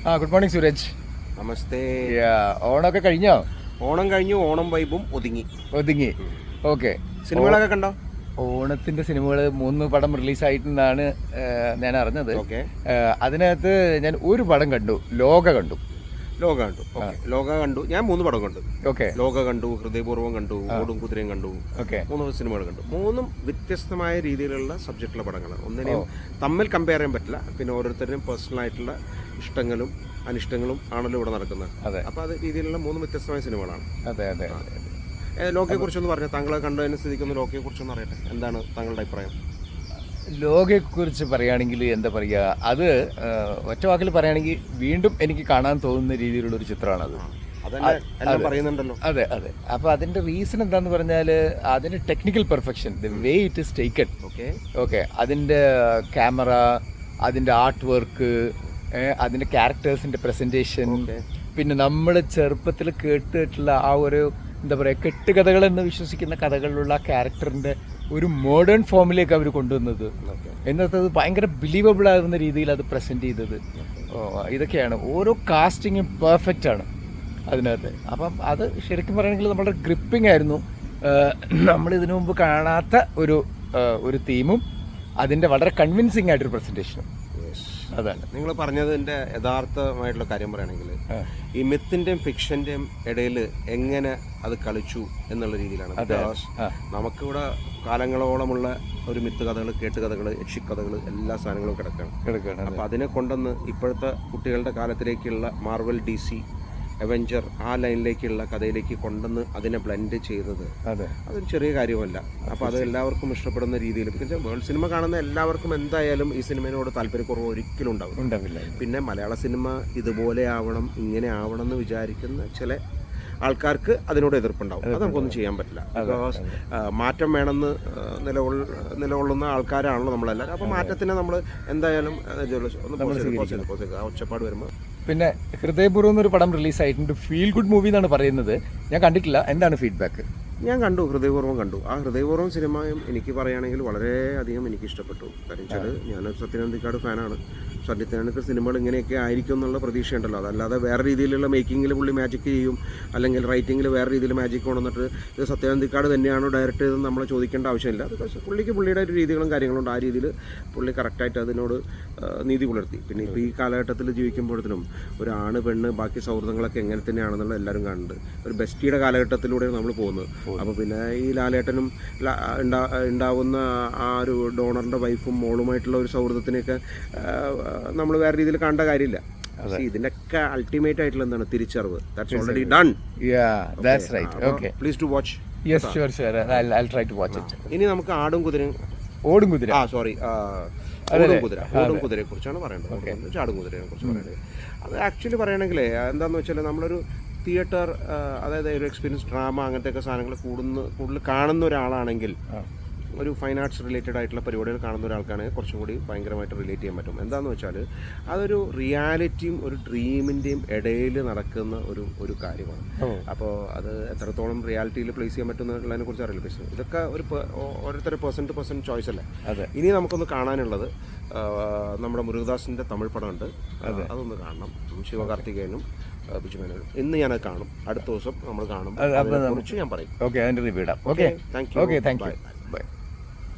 Good morning Sooraj. നമസ്തേ. ഓണമൊക്കെ കഴിഞ്ഞോ? ഓണം കഴിഞ്ഞു, ഓണം വൈബും ഒതുങ്ങി. ഓക്കെ. സിനിമകളൊക്കെ കണ്ടോ? ഓണത്തിന്റെ സിനിമകൾ 3 പടം റിലീസായിട്ടെന്നാണ് ഞാൻ അറിഞ്ഞത്. ഓക്കെ. അതിനകത്ത് ഞാൻ ഒരു പടം കണ്ടു, ലോക കണ്ടു. ലോക കണ്ടു. ഞാൻ 3 പടം കണ്ടു. ഓക്കെ. ലോക കണ്ടു, ഹൃദയപൂർവ്വം കണ്ടു, ഓടും കുതിരയും കണ്ടു. ഓക്കെ. 3 സിനിമകൾ കണ്ടു. 3ഉം വ്യത്യസ്തമായ രീതിയിലുള്ള സബ്ജക്റ്റുള്ള പടങ്ങളാണ്. ഒന്നിനെയും തമ്മിൽ കമ്പയർ ചെയ്യാൻ പറ്റില്ല. പിന്നെ ഓരോരുത്തരുടെയും പേഴ്സണൽ ആയിട്ടുള്ള ഇഷ്ടങ്ങളും അനിഷ്ടങ്ങളും ആണല്ലോ ഇവിടെ നടക്കുന്നത്. അപ്പോൾ അത് രീതിയിലുള്ള 3 വ്യത്യസ്തമായ സിനിമകളാണ്. അതെ. ലോകയെ കുറിച്ചൊന്ന് പറഞ്ഞു. താങ്കളെ കണ്ടതിന് സ്ഥിതിക്കൊന്ന് ലോകയെ കുറിച്ചൊന്ന് അറിയട്ടെ. എന്താണ് താങ്കളുടെ അഭിപ്രായം? ലോകയെക്കുറിച്ച് പറയുകയാണെങ്കിൽ എന്താ പറയുക, അത് ഒറ്റ വാക്കിൽ പറയുകയാണെങ്കിൽ വീണ്ടും എനിക്ക് കാണാൻ തോന്നുന്ന രീതിയിലുള്ള ഒരു ചിത്രമാണത്. പറയുന്നുണ്ടല്ലോ. അതെ. അപ്പോൾ അതിന്റെ റീസൺ എന്താന്ന് പറഞ്ഞാൽ അതിന്റെ technical perfection, the way it is taken. Okay. അതിന്റെ ക്യാമറ, അതിന്റെ ആർട്ട് വർക്ക്, അതിന്റെ ക്യാരക്ടേഴ്സിന്റെ പ്രസന്റേഷൻ, പിന്നെ നമ്മൾ ചെറുപ്പത്തിൽ കേട്ടിട്ടുള്ള ആ ഒരു എന്താ പറയുക കെട്ടുകഥകൾ എന്ന് വിശ്വസിക്കുന്ന കഥകളിലുള്ള ആ ക്യാരക്ടറിന്റെ ഒരു മോഡേൺ ഫോമിലേക്ക് അവർ കൊണ്ടുവന്നത്, എന്നത്തത് ഭയങ്കര ബിലീവബിൾ ആകുന്ന രീതിയിൽ അത് പ്രസന്റ് ചെയ്തത്, ഇതൊക്കെയാണ്. ഓരോ കാസ്റ്റിങ്ങും പെർഫെക്റ്റ് ആണ് അതിനകത്ത്. അപ്പം അത് ശരിക്കും പറയുകയാണെങ്കിൽ നമ്മുടെ ഗ്രിപ്പിംഗ് ആയിരുന്നു. നമ്മൾ ഇതിനു മുമ്പ് കാണാത്ത ഒരു തീമും അതിൻ്റെ വളരെ കൺവിൻസിങ് ആയിട്ടൊരു പ്രസന്റേഷനും. അതാണ് നിങ്ങൾ പറഞ്ഞതിൻ്റെ യഥാർത്ഥമായിട്ടുള്ള കാര്യം പറയുകയാണെങ്കിൽ ഈ മിത്തിൻ്റെയും ഫിക്ഷൻ്റെയും ഇടയിൽ എങ്ങനെ അത് കളിച്ചു എന്നുള്ള രീതിയിലാണ്. നമുക്കിവിടെ കാലങ്ങളോളമുള്ള ഒരു മിത്ത് കഥകൾ, കേട്ടുകഥകൾ, യക്ഷിക്കഥകൾ, എല്ലാ സാധനങ്ങളും കിടക്കുകയാണ്. അപ്പോൾ അതിനെ കൊണ്ടുവന്ന് ഇപ്പോഴത്തെ കുട്ടികളുടെ കാലത്തിലേക്കുള്ള മാർവൽ, DC, അവെഞ്ചർ ആ ലൈനിലേക്കുള്ള കഥയിലേക്ക് കൊണ്ടുവന്ന് അതിനെ ബ്ലെൻഡ് ചെയ്തത് അതൊരു ചെറിയ കാര്യമല്ല. അപ്പോൾ അത് എല്ലാവർക്കും ഇഷ്ടപ്പെടുന്ന രീതിയിൽ, വേൾഡ് സിനിമ കാണുന്ന എല്ലാവർക്കും എന്തായാലും ഈ സിനിമയോട് താല്പര്യക്കുറവ് ഒരിക്കലും ഉണ്ടാവില്ല. പിന്നെ മലയാള സിനിമ ഇതുപോലെ ആവണം, ഇങ്ങനെ ആവണം എന്ന് വിചാരിക്കുന്ന ചില ആൾക്കാർക്ക് അതിനോട് എതിർപ്പുണ്ടാവും. അത് നമുക്കൊന്നും ചെയ്യാൻ പറ്റില്ല. ബിക്കോസ് മാറ്റം വേണമെന്ന് നിലകൊള്ളുന്ന ആൾക്കാരാണല്ലോ നമ്മളെല്ലാവരും. അപ്പോൾ മാറ്റത്തിന് നമ്മൾ എന്തായാലും ഒച്ചപ്പാട് വരുമ്പോൾ. പിന്നെ ഹൃദയപൂർവ്വം എന്നൊരു പടം റിലീസായിട്ടുണ്ട്. ഫീൽ ഗുഡ് മൂവി എന്നാണ് പറയുന്നത്. ഞാൻ കണ്ടിട്ടില്ല. എന്താണ് ഫീഡ്ബാക്ക്? ഞാൻ കണ്ടു, ഹൃദയപൂർവ്വം കണ്ടു. ആ ഹൃദയപൂർവ്വം സിനിമയും എനിക്ക് പറയുകയാണെങ്കിൽ വളരെയധികം എനിക്ക് ഇഷ്ടപ്പെട്ടു. കാര്യം വെച്ചാൽ ഞാനൊരു സത്യനന്ദിക്കാട് ഫാനാണ്. സത്യനന്ദിക്കാട് സിനിമകൾ ഇങ്ങനെയൊക്കെ ആയിരിക്കും എന്നുള്ള പ്രതീക്ഷയുണ്ടല്ലോ. അതല്ലാതെ വേറെ രീതിയിലുള്ള മേക്കിങ്ങിൽ പുള്ളി മാജിക് ചെയ്യും, അല്ലെങ്കിൽ റൈറ്റിങ്ങിൽ വേറെ രീതിയിൽ മാജിക് കൊണ്ടുവന്നിട്ട് ഇത് സത്യനന്ദിക്കാട് തന്നെയാണോ ഡയറക്റ്റ് ചെയ്തെന്ന് നമ്മൾ ചോദിക്കേണ്ട ആവശ്യമില്ല. ബിക്കോസ് പുള്ളിക്ക് പുള്ളിയുടെ ഒരു രീതികളും കാര്യങ്ങളുണ്ട്. ആ രീതിയിൽ പുള്ളി കറക്റ്റായിട്ട് അതിനോട് നീതി പുലർത്തി. പിന്നെ ഇപ്പോൾ ഈ കാലഘട്ടത്തിൽ ജീവിക്കുമ്പോഴത്തേനും ഒരു ആണ് പെണ്ണ് ബാക്കി സൗഹൃദങ്ങളൊക്കെ എങ്ങനെ തന്നെയാണെന്നുള്ള എല്ലാവരും കാണുന്നുണ്ട്. ഒരു ബെസ്റ്റിയുടെ കാലഘട്ടത്തിലൂടെയാണ് നമ്മൾ പോകുന്നത്. അപ്പോൾ പിന്നെ ഈ ലാലേട്ടനും ഉണ്ടാവുന്ന ആ ഒരു ഡോണറിൻ്റെ വൈഫും മോളുമായിട്ടുള്ള ഒരു സൗഹൃദത്തിനെയൊക്കെ നമ്മൾ വേറെ രീതിയിൽ കാണേണ്ട കാര്യമില്ല. ഇതിനൊക്കെ അൾട്ടിമേറ്റ് ആയിട്ടുള്ള എന്താണ് തിരിച്ചറിവ്. That's already done. Please to watch. ഇനി നമുക്ക് ഓടും കുതിരയെ കുറിച്ചാണ് പറയേണ്ടത്. ചാടും കുതിരയെ കുറിച്ച് പറയേണ്ടത്. അത് ആക്ച്വലി പറയണമെങ്കിൽ എന്താണെന്ന് വെച്ചാൽ നമ്മളൊരു തിയേറ്റർ, അതായത് ഒരു എക്സ്പീരിയൻസ് ഡ്രാമ അങ്ങനത്തെയൊക്കെ സാധനങ്ങൾ കൂടുതൽ കാണുന്ന ഒരാളാണെങ്കിൽ, ഒരു ഫൈൻ ആർട്സ് റിലേറ്റഡ് ആയിട്ടുള്ള പരിപാടികൾ കാണുന്ന ഒരാൾക്കാണെങ്കിൽ കുറച്ചും കൂടി ഭയങ്കരമായിട്ട് റിലേറ്റ് ചെയ്യാൻ പറ്റും. എന്താണെന്ന് വെച്ചാൽ അതൊരു റിയാലിറ്റിയും ഒരു ഡ്രീമിൻ്റെയും ഇടയിൽ നടക്കുന്ന ഒരു കാര്യമാണ്. അപ്പോൾ അത് എത്രത്തോളം റിയാലിറ്റിയിൽ പ്ലേസ് ചെയ്യാൻ പറ്റുന്നതിനെ കുറിച്ച് അറിയില്ല. പക്ഷേ ഇതൊക്കെ ഓരോരുത്തരുടെ പേഴ്സൺ ടു പേഴ്സൺ ചോയ്സ് അല്ലേ. ഇനി നമുക്കൊന്ന് കാണാനുള്ളത് നമ്മുടെ മുരുകദാസിൻ്റെ തമിഴ് പടമുണ്ട്. അതൊന്ന് കാണണം. ശിവകാർത്തികേയനും ബിജുമേനോനും. ഇന്ന് ഞാനത് കാണും. അടുത്ത ദിവസം നമ്മൾ കാണും. അതിനെക്കുറിച്ച് ഞാൻ പറയും. ഓക്കെ, അതിൻ്റെ റിവ്യൂ ഇടാം. Okay, thank you. ബൈ.